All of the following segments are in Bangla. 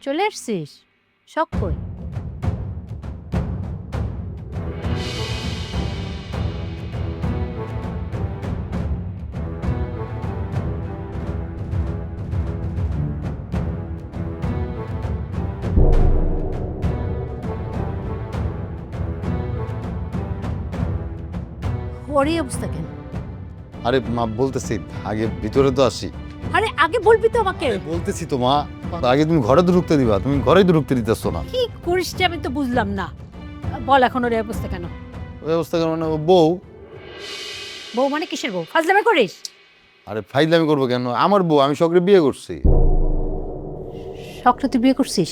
চলে আসছিস? শখ কই? ওর এই অবস্থা কেন? আরে মা বলতেছি আগে ভিতরে তো আসি। আরে আগে বলবি তো আমাকে। বলতেছি তো মা, আগে তুমি ঘরে তো ঢুকতে দিবা, তুমি ঘরেই তো ঢুকতে দিতেছো না। কি করিস যে আমি তো বুঝলাম না। বল এখন ওর এই অবস্থা কেন? ওই অবস্থা কেন মানে ও বউ। বউ মানে কিসের বউ? ফাজলামি করিস? আরে ফাইজলামি করবো কেন? আমার বউ, আমি সকলে বিয়ে করছি। শখটা তুই বিয়ে করছিস?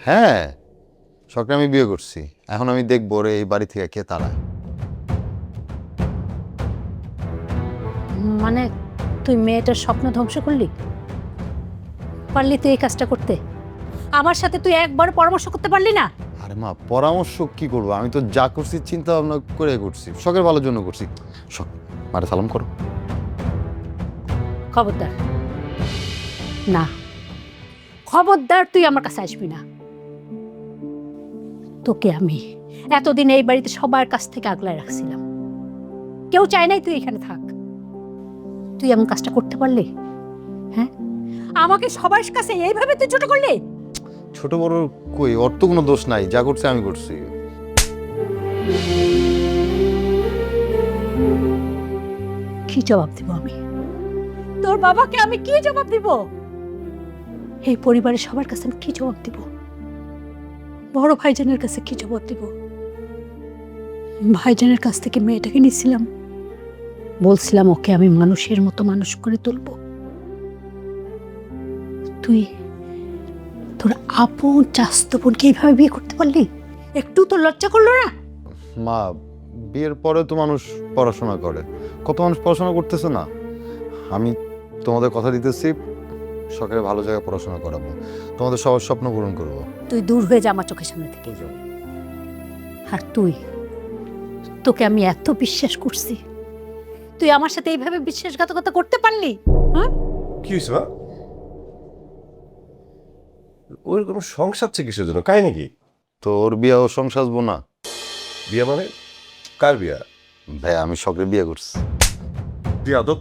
হ্যাঁ, সকলে আমি বিয়ে করছি। এখন আমি দেখবো রে এই বাড়ি থেকে কে তাড়ায়। মানে তুই মেয়েটার স্বপ্ন ধ্বংস করলি? পারলি তুই এই কাজটা করতে? আমার সাথে তুই একবার পরামর্শ করতে পারলি না? আরে মা, পরামর্শ কি করবো? আমি তো যা করছি চিন্তা ভাবনা করে করছি, শখের ভালোর জন্য করছি। শখ, মারে সালাম করো। খবরদার না, খবরদার তুই আমার কাছে আসবি না। তোকে আমি এতদিন এই বাড়িতে সবার কাছ থেকে আগলায় রাখছিলাম, কেউ চায় নাই তুই এখানে থাক। তুই এমন কাজটা করতে পারলি? হ্যাঁ, আমাকে সবার কাছে এইভাবে তুই ছোট করলি? ছোট বড় কই, ওর তো কোনো দোষ নাই, যা করছে আমি করছি। কি জবাব দিব আমি? তোর বাবাকে আমি কি জবাব দিব? এই পরিবারের সবার কাছে আমি কি জবাব দিব? বড় ভাইজানের কাছে কি জবাব দিব? ভাইজানের কাছ থেকে মেয়েটাকে নিয়েছিলাম, বলছিলাম ওকে আমি মানুষের মতো মানুষ করে তুলব। তুই তোর আপন চাস্ত বোনকে এইভাবে বিয়ে করতে পারলি? একটু তো লজ্জা করলো না? মা, বিয়ের পরে তো মানুষ পড়াশোনা করে, কত মানুষ পড়াশোনা করতেছে না। আমি তোমাদের কথা দিতেছি, শখের ভালো জায়গায় পড়াশোনা করাবো, তোমাদের সবার স্বপ্ন পূরণ করবো। তুই দূর হয়ে যা আমার চোখের সামনে থেকে। আর তোকে আমি এত বিশ্বাস করছি, তুই আমার সাথে এইভাবে বিশ্বাসঘাতকতা করতে পারলি? হ্যাঁ, কি হয়েছে মা? ওর কোনো সংসার কিসের জন্য, কাই নাকি? তো ওর বিয়ে ও সংসার আসবো না? বিয়া মানে কার বিয়া? ভাই আমি শখের বিয়ে করছি। বিয়া তো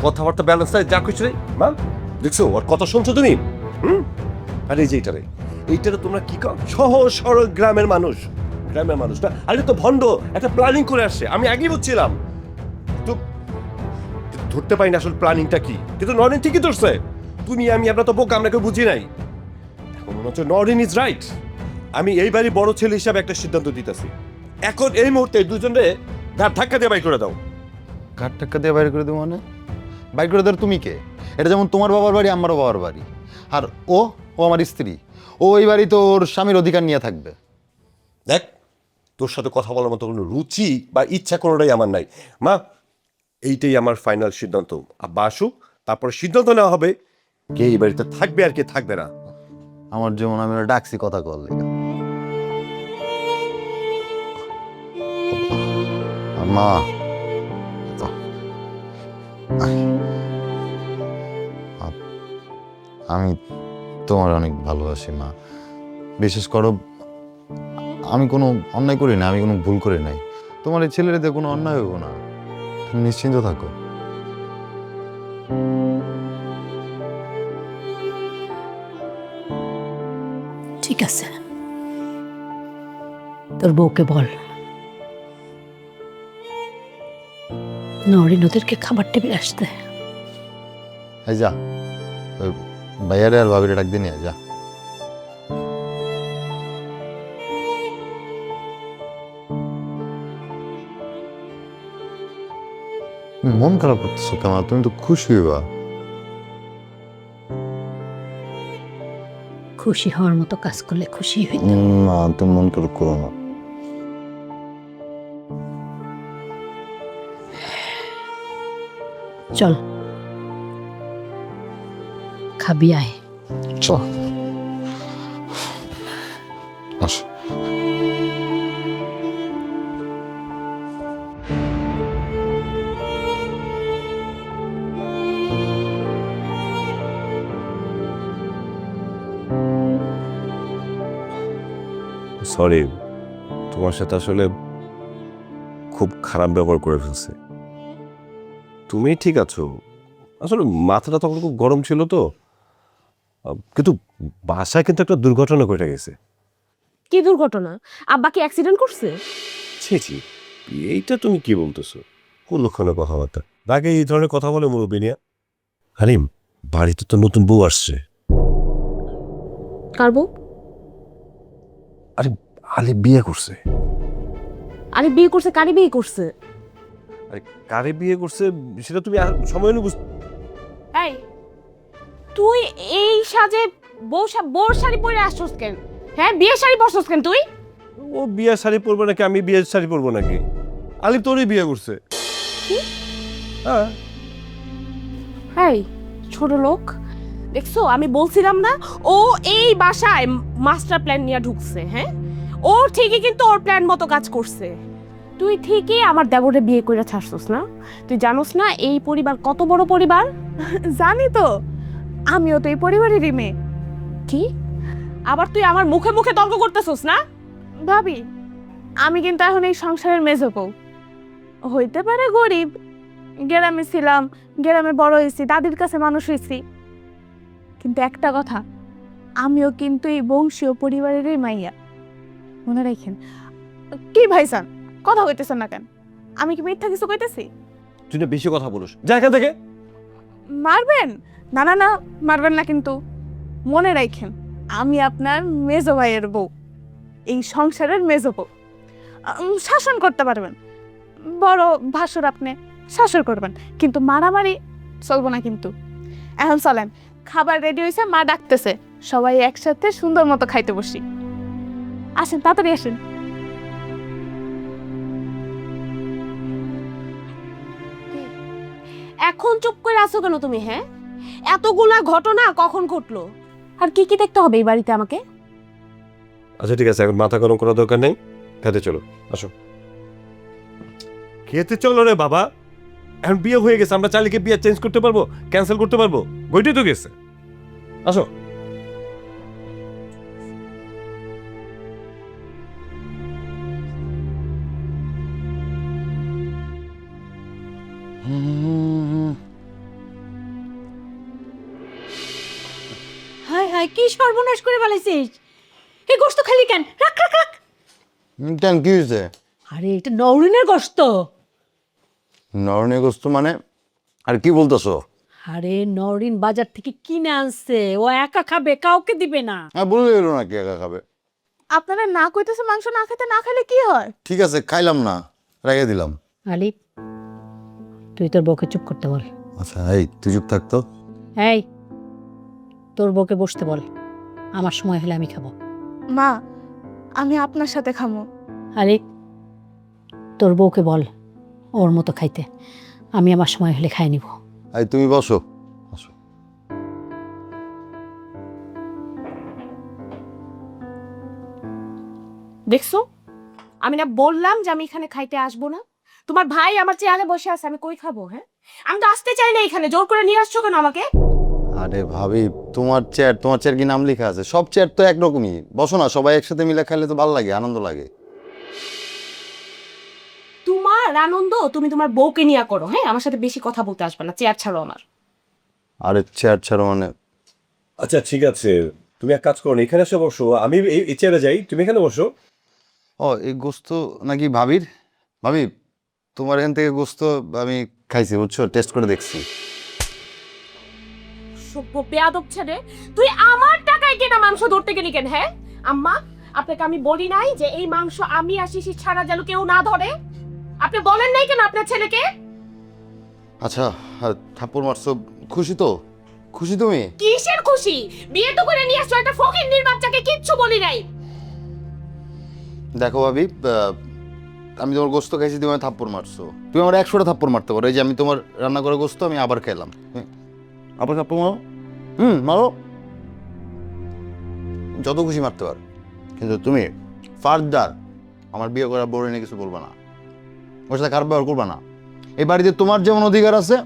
কথাবার্তা ব্যালেন্স নাই, যা কিছু নেই মা। দেখছো ওর কথা শুনছো তুমি? আর এই যে এইটারে তোমরা কি কও? সহজ সরল গ্রামের মানুষ না, আরে তো ভণ্ড একটা প্ল্যানিং করে আসছে। আমি আগেই বুঝছিলাম, তো ধরতে পারি না আসলে প্ল্যানিংটা কি, কিন্তু নরেন ঠিকই ধরছে। তুমি আমি আমরা তো বোকা, আমরা কেউ বুঝি নাই। এখন মনে হচ্ছে নরেন ইজ রাইট। আমি এই বাড়ির বড় ছেলে হিসাবে একটা সিদ্ধান্ত দিতেছি, এখন এই মুহূর্তে দুজনে ঘাট ধাক্কা দিয়ে বাই করে দাও। কার টাকা দিয়ে বাইরে করে দেবো মানে? বাইর করে দেওয়ার তুমি কে? এটা যেমন তোমার বাবার বাড়ি, আমারও বাবার বাড়ি। আর ও ও আমার স্ত্রী, ও এই বাড়ি তো ওর স্বামীর অধিকার নিয়ে থাকবে। দেখ, তোর সাথে কথা বলার মতো কোনো রুচি বা ইচ্ছা কোনোটাই আমার নাই মা। এইটাই আমার ফাইনাল সিদ্ধান্ত। আব্বা আসুক, তারপরে সিদ্ধান্ত নেওয়া হবে কে এই বাড়িতে থাকবে আর কে থাকবে না। আমার যেমন আমি ওরা ডাকছি কথা করলে। আর মা, আমি তোমার অনেক ভালোবাসি মা। বিশেষ করো, আমি কোনো অন্যায় করি না, আমি কোনো ভুল করি নাই। তোমার এই ছেলেটাতে কোনো অন্যায় হইব না, তুমি নিশ্চিন্ত থাকো। ঠিক আছে, তোর বউকে বল নরিন ওদেরকে খাবার টেবিলে আসতে। এই যা, ওই ভাইয়ারে আর ভাবিরে ডাক দিয়ে নিয়ে যা। মন খারাপ করতেছো কেন? তুমি তো খুশি হইবা। খুশি হওয়ার মতো কাজ করলে খুশি হইতাম। না, তুমি মন খারাপ করো না। চল খাবি আয়। চল আসো। সরি, তোমার সাথে আসলে খুব খারাপ ব্যবহার করে ফেলছে। তুমি ঠিক আছো, আসলে মাথাটা তখন খুব গরম ছিল তো। কিন্তু বাসায় কিন্তু একটা দুর্ঘটনা ঘটে গেছে। কি দুর্ঘটনা? আব্বা কি অ্যাক্সিডেন্ট করছে? ছি ছি, এইটা তুমি কি বলতেছো? কোন লক্ষণের কথাবার্তা? আগে এই ধরনের কথা বলে মুরব্বী নিয়া। হালিম, বাড়িতে তো নতুন বউ আসছে। কার বউ? আরে আলি বিয়ে করছে। আরে বিয়ে করছে? কারি বিয়ে করছে? আরে কারে বিয়ে করছে সেটা তুমি সময় নিয়ে এই, তুই এই সাজে বউর শাড়ি পরে আসছস কেন? হ্যাঁ, বিয়ের শাড়ি পরছস কেন তুই? ও বিয়ের শাড়ি পরবো নাকি আমি বিয়ের শাড়ি পরবো নাকি? আলিফ তোরই বিয়ে করছে। কি? হ্যাঁ। এই ছোট লোক, দেখছো আমি বলছিলাম না ও এই বাসায় মাস্টার প্ল্যান নিয়ে ঢুকছে। হ্যাঁ, ও ঠিকই কিন্তু ওর প্ল্যান মতো কাজ করছে। তুই ঠিকই আমার দেবরে বিয়ে করে ছাড়ছস না? তুই জানোস না এই পরিবার কত বড় পরিবার? জানি তো, আমিও তো এই পরিবারেরই মেয়ে। কি? আবার তুই আমার মুখে মুখে তর্ক করতেছস না? ভাবি, আমি কিন্তু এখন এই সংসারের মেজো বউ। হইতে পারে গরিব, গ্রামে ছিলাম, গ্রামে বড় হয়েছি, দাদির কাছে মানুষ হয়েছি, কিন্তু একটা কথা, আমিও কিন্তু এই বংশীয় পরিবারেরই মাইয়া, মনে রাখেন। কি ভাইসান, কথা কইতেছেন না কেন? আমি কি মিথ্যা কিছু কইতেছি? তুই না বেশি কথা বলিস, যা এখান থেকে। মারবেন? না না না, মারবেন না কিন্তু। মনে রাখেন, আমি আপনার মেজো ভাইয়ের বউ, এই সংসারের মেজো বউ। শাসন করতে পারবেন, বড় ভাসুর আপনি শাসন করবেন, কিন্তু মারামারি চলবো না কিন্তু। এখন চলেন, খাবার রেডি হয়েছে, মা ডাকতেছে, সবাই একসাথে সুন্দর মতো খাইতে বসি। আসেন, তাড়াতাড়ি আসেন। এখন চুপ করে আছো কেন তুমি? হ্যাঁ, এতগুলা ঘটনা কখন ঘটলো? আর কি কি দেখতে হবে এই বাড়িতে আমাকে? আচ্ছা ঠিক আছে, এখন মাথা গরম করার দরকার নেই, খেতে চলো, আসো। খেতে চলো রে বাবা, এখন বিয়ে হয়ে গেছে, আমরা চাইলে কি বিয়ে চেঞ্জ করতে পারবো, ক্যান্সেল করতে পারবো? বইটাই তো গেছে, আসো। হায় হায়, কি সর্বনাশ করে ফেলেছিস! এই গোশত খালি কেন? রাখ রাখ রাখ। কেন, কি হয়েছে? আরে এটা নওরিনের গোশত। নরনীয় গোস্ত মানে? আর কি বলতেছো? আরে নওরিন বাজার থেকে কিনে আনছে, ও একা খাবে, কাউকে দিবে না। বলে এলো নাকি একা খাবে? আপনারা না কইতেছে মাংস না খেতে, না খেলে কি হয়? ঠিক আছে, খাইলাম না, রেখে দিলাম। আলিফ, তুই তোর বউকে চুপ করতে বল। আচ্ছা, এই তুই চুপ থাকতো। এই, তোর বউকে বসতে বল, আমার সময় হলে আমি খাবো। মা, আমি আপনার সাথে খামো। আলিফ, তোর বউকে বল ওর মতো খাইতে, আমি আমার সময় হলে খাই নিব। এই তুমি বসো, বসো। দেখছো, আমি না বললাম যে আমি এখানে খাইতে আসবো না? তোমার ভাই আমার চেয়ারে বসে আছে, আমি কই খাবো? হ্যাঁ, আমি তো আসতে চাই না এখানে, জোর করে নিয়ে আসছো কেন আমাকে? আরে ভাবি, তোমার চেয়ার কি নাম লেখা আছে? সব চেয়ার তো একরকমই, বসো না, সবাই একসাথে মিলে খাইলে তো ভালো লাগে, আনন্দ লাগে। তোমার আনন্দ তুমি তোমার বউকে নিয়ে করো। হ্যাঁ, আমার সাথে বেশি কথা বলতে আসবে না, চেয়ার ছাড়ো আমার। আরে চেয়ার ছাড়ো মানে? আচ্ছা ঠিক আছে, তুমি এক কাজ করো, এখানে এসে বসো, আমি এই চেয়ারে যাই, তুমি এখানে বসো। ও, এই গোস্ত নাকি ভাবির? ভাবি, তোমার এখান থেকে গোস্ত আমি খাইছি, বুঝছো, টেস্ট করে দেখছি। সভ্য বেয়াদব ছেলে, তুই আমার টাকায় কেনা মাংস ধরতে গেলি কেন? হ্যাঁ আম্মা, আপনাকে আমি বলি নাই যে এই মাংস আমি আর শিশির ছাড়া যেন কেউ না ধরে? আপনি বলেন নাই কেন আপনার ছেলেকে? আচ্ছা, থাপ্পড় মারছো, খুশি তো? খুশি তুমি? কিসের খুশি? বিয়ে তো করে নিয়ে আসছো একটা ফকিন্নির বাচ্চাকে, কিচ্ছু বলি নাই। দেখো ভাবি, আমি তোমার গোস্ত খাইছি, তুমি আমায় থাপ্পড় মারছো, তুমি আমার 100টা থাপ্পড় মারতে পারো। এই যে আমি তোমার রান্না করা গোস্ত আমি আবার খেলাম, আবার থাপ্পড় মারো, মারো, যত খুশি মারতে পারো, কিন্তু তুমি ফার্দার আমার বিয়ে করার বউ নিয়ে কিছু বলবা না, ওর সাথে খারাপ ব্যবহার করবা না। এই বাড়িতে তোমার যেমন অধিকার আছে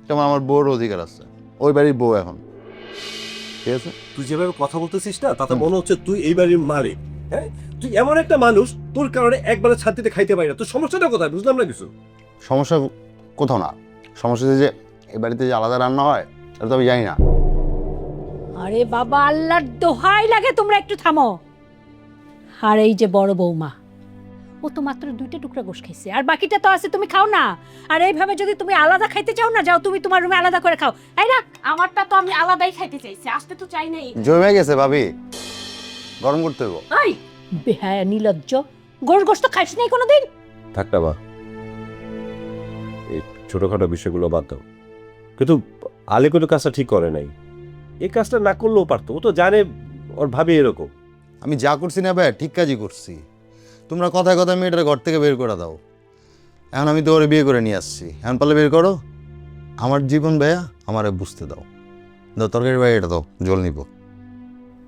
তেমন আমার বউর অধিকার আছে, ওই বাড়ির বউ এখন, ঠিক আছে? তুই যেভাবে কথা বলতেছিস না, তাতে মনে হচ্ছে তুই এই বাড়ির মালিক। হ্যাঁ, তুই এমন একটা মানুষ, তোর কারণে একবারে শান্তিতে খাইতে পারি না। তোর সমস্যাটা কোথায় বুঝলাম না কিছু। সমস্যা কোথাও না, সমস্যা হচ্ছে যে এই বাড়িতে যে আলাদা রান্না হয় এটা তো আমি জানি না। আরে বাবা, আল্লাহর দোহাই লাগে তোমরা একটু থামো। আর এই যে বড় বৌমা, ও তো মাত্র 2টা টুকরা গোশ খাইছে, আর বাকিটা তো আছে, তুমি খাও না। আর এইভাবে যদি তুমি আলাদা খাইতে চাও না, যাও তুমি তোমার রুমে আলাদা করে খাও। এই না, আমারটা তো আমি আলাদাই খাইতে চাইছি, আসতে তো চাই নাই। জমে গেছে ভাবি, গরম করতে হইব। এই বেহায়া নির্লজ্জ, গোশ তো খাইছ নাই কোনোদিন। থাক না মা, এই ছোটখাটো বিষয়গুলো বাদ দাও। কিন্তু আলে কোনো কাজটা ঠিক করে নাই, এই কাজটা না করলেও পারতো। ও তো জানে ওর ভাবি এরকম। আমি যা করছি না ভাই ঠিক কাজই করছি। তোমরা কথায় কথায় মেয়েটার ঘর থেকে বের করে দাও। এখন আমি তো ওরে বিয়ে করে নিয়ে আসছি, এখন পারলে বের করো। আমার জীবন ভাইয়া আমারে বুঝতে দাও। দাও তরকারি ভাই, এটা দাও, জল নিব।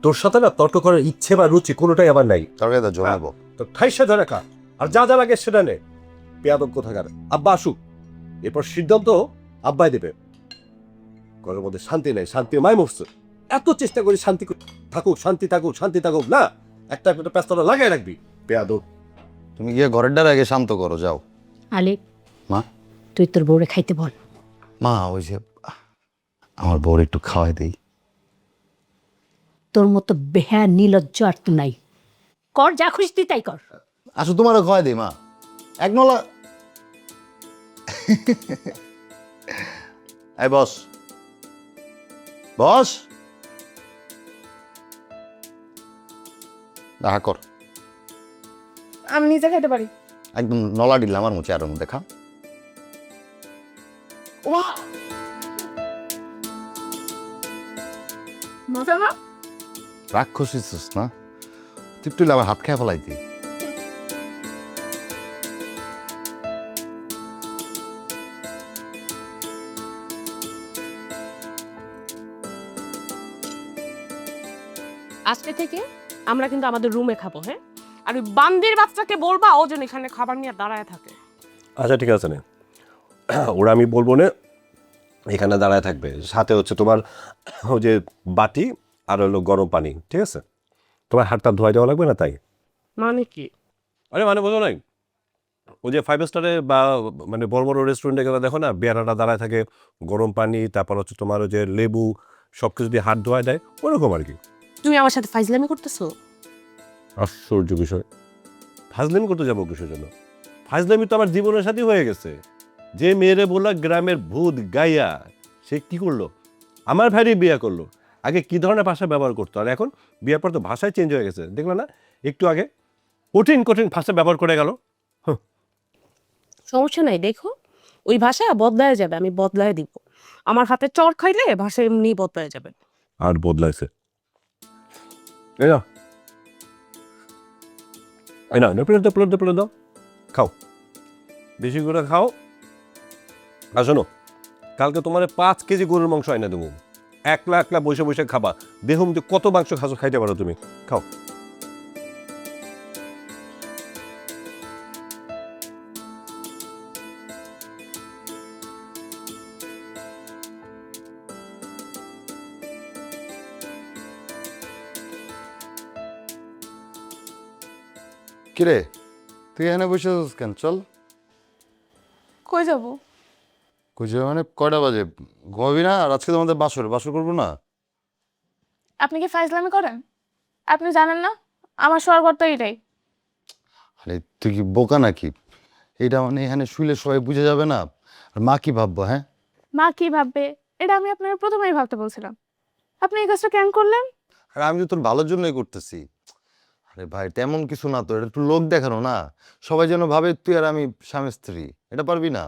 তোর সাথে না তর্ক করার ইচ্ছে বা রুচি কোনোটাই আবার নাই। তরকারি দাও, জল নেবো। তো ঠাইসা ধরে খা, আর যা যা লাগে সেটা নে। পেয়াদব কোথাকার। আব্বা আসুক, এরপর সিদ্ধান্ত আব্বাই দেবে। ঘরের মধ্যে শান্তি নেই, শান্তি মায় মরছে। এত চেষ্টা করি শান্তি থাকুক, শান্তি থাকুক, শান্তি থাকুক, না একটা একটা ব্যস্ততা লাগাই রাখবি। পেয়াদব। তুমি গিয়ে ঘরের দ্বারা আগে শান্ত করো, যাও। আলে, মা, তুই তোর বউরে খাইতে বল। মা ওই যে আমার বউর একটু খাওয়াই দেই। তোর মতো বেহায়া নির্লজ্জ আর তো নাই। কর, যা খুশি তুই তাই কর। আসো তোমারও খাওয়াই দেই মা, এক নলা। এই বস, বস, দেখা কর। আমি নিজে খাইতে পারি। একদম নলা দিলাম আমার মুখে, আর দেখা। মজা না? রাক্ষস হইছিস না, টিপটুল আমার হাত খেয়ে ফেলাইতি। আজকে থেকে আমরা কিন্তু আমাদের রুমে খাবো, হ্যাঁ? আর ওই বান্দির বাচ্চাকে বলবা ও যেন এখানে খাবার নিয়ে দাঁড়ায় থাকে। আচ্ছা ঠিক আছে না, ওরা আমি বলবো না এখানে দাঁড়ায় থাকবে। সাথে হচ্ছে তোমার ওই যে বাটি আর হলো গরম পানি, ঠিক আছে? তোমার হাতটা ধোয়া দেওয়া লাগবে না তাই। মানে কি? আরে মানে বোঝো নাই, ওই যে 5 স্টারে বা মানে বড় বড় রেস্টুরেন্টে গেলে দেখো না, বেয়ারাটা দাঁড়ায় থাকে, গরম পানি, তারপর হচ্ছে তোমার ওই যে লেবু, সব কিছু দিয়ে হাত ধোয়া দেয়, ওরকম আর কি। তুমি আমার সাথে ফাইজলামি করতেছো? আশ্চর্য বিষয়, ফাজলামি করতে যাবো কিসের জন্য? ফাজলামি তো আমার জীবনের সাথী হয়ে গেছে। যে মেয়েরে বললা গ্রামের ভূত গাইয়া, সে কি করলো? আমার ভাইরই বিয়ে করলো। আগে কি ধরনের ভাষা ব্যবহার করতো, আর এখন বিয়ের পর তো ভাষায় চেঞ্জ হয়ে গেছে, দেখলো না? একটু আগে কঠিন কঠিন ভাষা ব্যবহার করে গেল। সমস্যা নাই, দেখো ওই ভাষা বদলায় যাবে, আমি বদলায় দিব। আমার হাতে চড় খাইলে ভাষা এমনি বদলায় যাবে। আর বদলাইছে। এই না, এই না, প্লেট দাও, প্লেট দাও, প্লেট দাও, খাও, বেশি করে খাও। আর শোনো, কালকে তোমার 5 কেজি গরুর মাংস আইনা দেবো, একলা একলা বসে বসে খাবা। দেখুন যে কত মাংস খাইতে পারো তুমি, খাও। কিরে, তুই এখানে বসে আছিস কেন? চল। কই যাব? কুঝে মানে কয়টা বাজে? ঘুমাবি না? আর আজকে তো আমাদের বাসর বাসর করবো না? আপনি কি ফাইজলামি করেন? আপনি জানেন না আমার স্বর্গর তো এটাই। আরে তুই কি বোকা নাকি? এইটা মানে এখানে শুইলে সবাই বুঝে যাবে না? আর মা কি ভাববো? হ্যাঁ, মা কি ভাববে এটা আমি আপনার প্রথমেই ভাবতে বলছিলাম। আপনি এই কাজটা কেন করলেন? আর আমি তো তোর ভালোর জন্যই করতেছি। আরে ভাই তেমন কিছু না তো, এটা একটু লোক দেখানো না, সবাই যেন ভাবে তুই আর আমি স্বামী স্ত্রী। এটা পারবি না?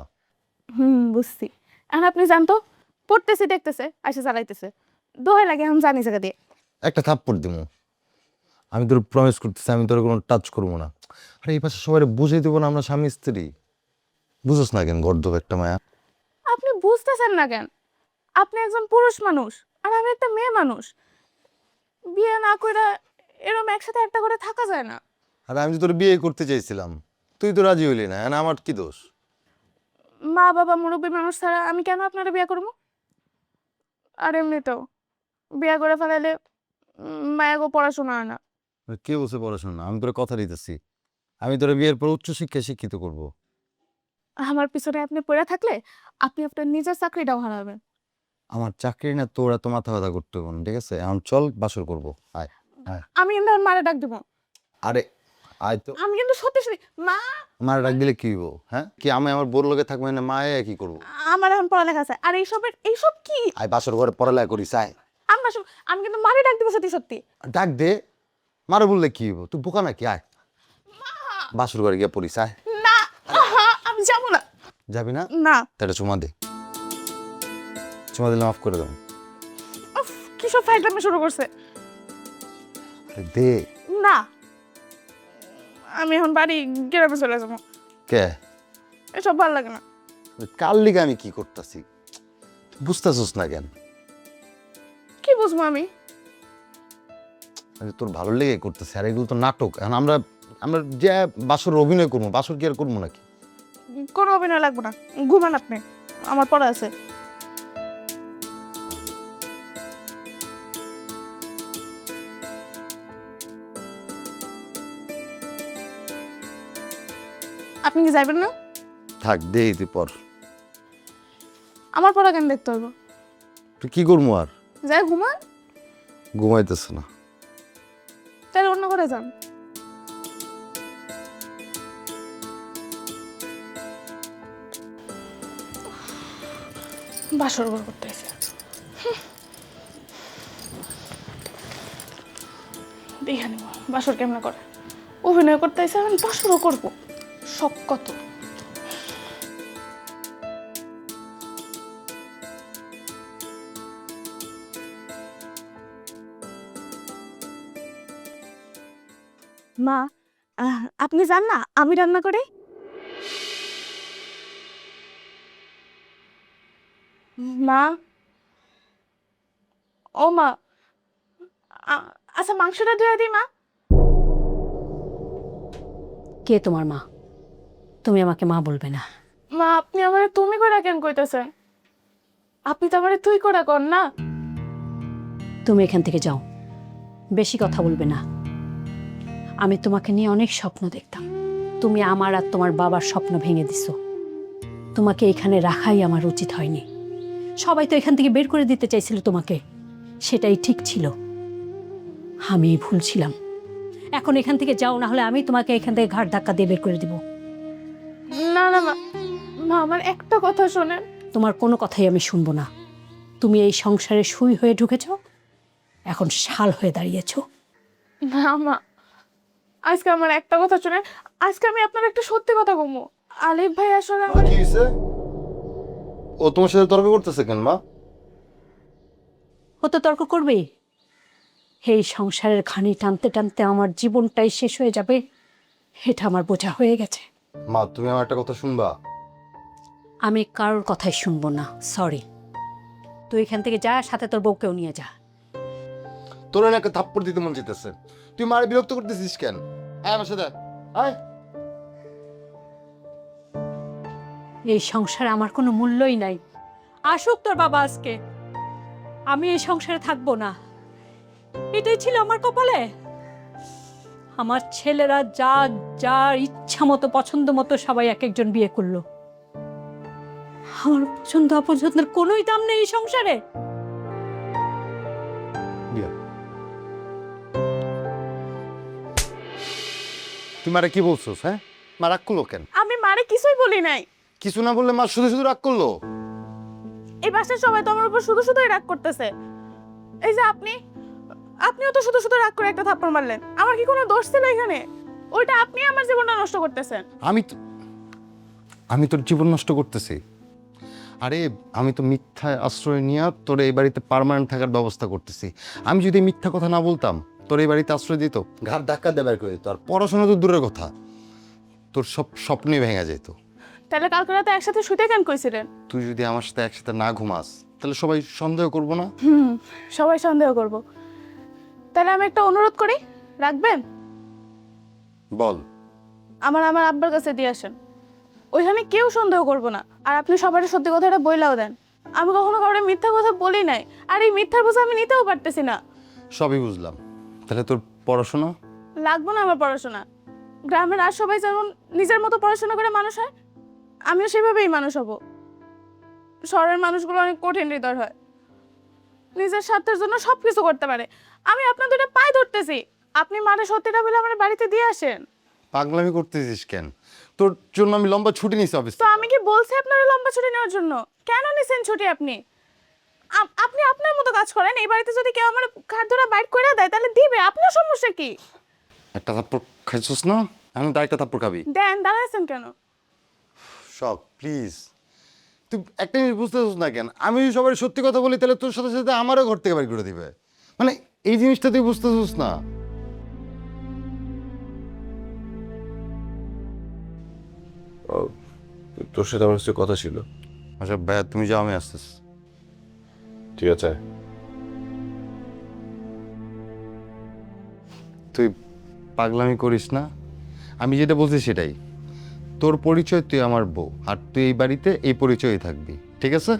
বুঝছি। এখন আপনি জানতো পড়তেছি দেখতেছে আইসে চালাইতেছে, দোহাই লাগে আমি জানি জায়গা দিয়ে। একটা থাপ্পড় দিমু। আমি তোর প্রমিস করতেছি আমি তোর কোনো টাচ করবো না। আরে এই পাশে সবাই বুঝাই দেবো না আমরা স্বামী স্ত্রী। বুঝোস না কেন গর্দভ একটা মায়া? আপনি বুঝতেছেন না কেন? আপনি একজন পুরুষ মানুষ আর আমি একটা মেয়ে মানুষ। বিয়ে না কইরা এরকম একসাথে একটা করে থাকা যায় না। আরে আমি তো তোর বিয়ে করতে চাইছিলাম, তুই তো রাজি হইলি না, না আমার কি দোষ? মা বাবা মুরব্বী মানুষ ছাড়া আমি কেন আপনারা বিয়ে করবো? আর এমনিতেও বিয়ে করে ফেলাইলে মায়াগো পড়াশোনা হয় না, কে বলছে পড়াশোনা? আমি তোর কথা দিতেছি, আমি তোর বিয়ের পর উচ্চশিক্ষায় শিক্ষিত করব। আমার পিছনে আপনি পড়ে থাকলে আপনি আপনার নিজের চাকরিটাও হারাবেন। আমার চাকরি না তোর এত মাথা ব্যথা করতে হবে না, ঠিক আছে? এখন চল বাসর করবো, আয়। আমি কিন্তু আর মারে ডাক দেবো। আরে আয় তো। আমি কিন্তু সত্যি সত্যি মা, মার ডাক দিলে কি হইব? হ্যাঁ, কি আমি আমার বোর লগে থাকবো না, মায়ে কি করবো? আমার এখন পড়ালেখা আছে আর এইসব কি? আয় বাসর ঘরে পড়ালেখা করিস, আয়। আমি কিন্তু মারে ডাক দেবো সত্যি সত্যি। ডাক দে, মারে বললে কি হইব? তুই বোকা নাকি? আয় বাসর ঘরে গিয়ে পড়িস, আয়। না, আমি যাবো না। যাবি না? না। তাহলে চুমা দে, চুমা দিলে মাফ করে দেবো। উফ, কি সব ফাইজলামি শুরু করছে। আরে দে। না, আমি এখন বাড়ি গ্রামে চলে যাবো। কে? এসব ভালো লাগে না। কাল লিগে আমি কি করতেছি বুঝতেছিস না কেন? কি বুঝবো আমি? আরে তোর ভালো লেগে করতেছি, আর এগুলো তো নাটক। এখন আমরা আমরা যে বাসর অভিনয় করবো, বাসর কি আর করবো নাকি? কোনো অভিনয় লাগবে না, ঘুমান আপনি, আমার পড়া আছে। আপনি কি যাবেন না? থাক দে, তুই পর। আমার পড়া কেন দেখতে হবে? তুই কি করবো আর? যাই ঘুমান। ঘুমাইতেছে না। তাহলে অন্য ঘরে যান। বাসর ঘর করতে এসে দেখে নিব বাসর কেমন করে। অভিনয় করতে এসে আমি বাসরও করবো, শখ কত। মা, আপনি জান না আমি রান্না করি? মা, ও মা, আচ্ছা মাংসটা ধুয়ে দিই মা। কে তোমার মা? তুমি আমাকে মা বলবে না। মা, আপনি আমারে তুমি করে কেন কইতেছেন? আপনি তো আমারে তুই করে কর না। তুমি এখান থেকে যাও, বেশি কথা বলবে না। আমি তোমাকে নিয়ে অনেক স্বপ্ন দেখতাম, তুমি আমার আর তোমার বাবার স্বপ্ন ভেঙে দিছো। তোমাকে এখানে রাখাই আমার উচিত হয়নি। সবাই তো এখান থেকে বের করে দিতে চাইছিল তোমাকে, সেটাই ঠিক ছিল। আমি ভুল ছিলাম। এখন এখান থেকে যাও, না হলে আমি তোমাকে এখান থেকে ঘাট ধাক্কা দিয়ে বের করে দিব। না না মা, মা আমার একটা কথা শোনেন। তোমার কোনো কথাই আমি শুনবো না। তুমি এই সংসারে সুই হয়ে ঢুকেছ, এখন শাল হয়ে দাঁড়িয়েছো। না মা, আজকে আমার একটা কথা শোনেন। আজকে আমি আপনার একটা সত্যি কথা বলবো। আলিফ ভাই আসলে আমার কি হয়েছে? ও তোমার সাথে তর্ক করতেছে কেন মা? ও তো তর্ক করবেই। এই সংসারের খানি টানতে টানতে আমার জীবনটাই শেষ হয়ে যাবে, এটা আমার বোঝা হয়ে গেছে। মা তুমি আমার একটা কথা শুনবা? আমি কারোর কথাই শুনবো না, সরি। তুই এখান থেকে যা, সাথে তোর বউকেও নিয়ে যা। তোর না একটা থাপ্পড় দিতে মন চাইতেছে, তুই মারে বিরক্ত করতেছিস কেন? আয় আমার সাথে, আয়। এই সংসারে আমার কোনো মূল্যই নাই। আসুক তোর বাবা আজকে, আমি এই সংসারে থাকবো না। এটাই ছিল আমার কপালে। আমার ছেলেরা যা যার ইচ্ছা মতো পছন্দ মতো সবাই এক একজন বিয়ে করলো। আমার পছন্দ অপছন্দের কোনোই দাম নেই এই সংসারে। বিয়া, তুই মারে কি বলছিস? হ্যাঁ, মা রাগ করলো কেন? আমি মারে কিছুই বলি নাই। কিছু না বললে মা শুধু শুধু রাগ করলো? এই বাসার সবাই তো আমার উপর শুধু শুধুই রাগ করতেছে। এই যে আপনিও তো শুধু শুধু রাগ করে একটা থাপ্পড় মারলেন। আমার কি কোনো দোষ ছিল এখানে? ওইটা আপনি আমার জীবনটা নষ্ট করতেছেন। আমি তোর জীবন নষ্ট করতেছি? আরে আমি তো মিথ্যা আশ্রয় নিয়ে তোর এই বাড়িতে পার্মানেন্ট থাকার ব্যবস্থা করতেছি। আমি যদি মিথ্যা কথা না বলতাম, তোর এই বাড়িতে আশ্রয় দিত, ঘাট ধাক্কা দেবার করে দিত, আর পড়াশোনা তো দূরের কথা, তোর সব স্বপ্নই ভেঙে যেত। তাহলে কালকে রাতে একসাথে শুতে কেন কইছিলেন? তুই যদি আমার সাথে একসাথে না ঘুমাস, তাহলে সবাই সন্দেহ করবো না? সবাই সন্দেহ করব। তাহলে আমি একটা অনুরোধ করি, রাখবেন? বল। আমার আব্বার কাছে দিয়ে আসেন, ওইখানে কেউ সন্দেহ করবো না। আর আপনি সবার সত্যি কথাটা বইলাও দেন। আমি কখনো কাউকে মিথ্যা কথা বলি নাই, আর এই মিথ্যার বোঝা আমি নিতেও পারতেছি না। সবই বুঝলাম, তাহলে তোর পড়াশোনা? লাগবো না আমার পড়াশোনা। গ্রামের আর সবাই যেমন নিজের মতো পড়াশোনা করে মানুষ হয়, আমিও সেভাবেই মানুষ হব। শহরের মানুষগুলো অনেক কঠিন হৃদয় হয়, নিজের স্বার্থের জন্য সবকিছু করতে পারে। আমি আপনার দুটো পায়ে ধরতেছি, আপনি মাঠে সত্যিটা বলে আমার বাড়িতে দিয়ে আসেন। পাগলামি করতেছিস কেন? তোর জন্য আমি লম্বা ছুটি নিছি অফিস তো আমি কি বলছি আপনারা লম্বা ছুটি নেওয়ার জন্য? কেন নিছেন ছুটি আপনি? আপনি আপনার মতো কাজ করেন। এই বাড়িতে যদি কেউ আমার ঘাট ধরা বাইট করে দেয় তাহলে দিবে, আপনার সমস্যা কি? একটা থাপ্পড় খাইছিস না, এখন তো একটা থাপ্পড় খাবি। দেন, দাঁড়াইছেন কেন? শখ প্লিজ, তুই একটা জিনিস বুঝতেছিস না কেন? আমি যদি সবাই সত্যি কথা বলি তাহলে তোর সাথে সাথে আমারও ঘর থেকে বাড়ি করে দিবে। মানে এই জিনিসটা তুই বুঝতেছিস না। তোর সাথে আমার সাথে কথা ছিল। আচ্ছা ভাইয়া তুমি যাও, আমি আসতেছি। ঠিক আছে। তুই পাগলামি করিস না, আমি যেটা বলছি সেটাই। তোর পরিচয় তুই আমার বউ, আর তুই এই বাড়িতে এই পরিচয়ই থাকবি, ঠিক আছে?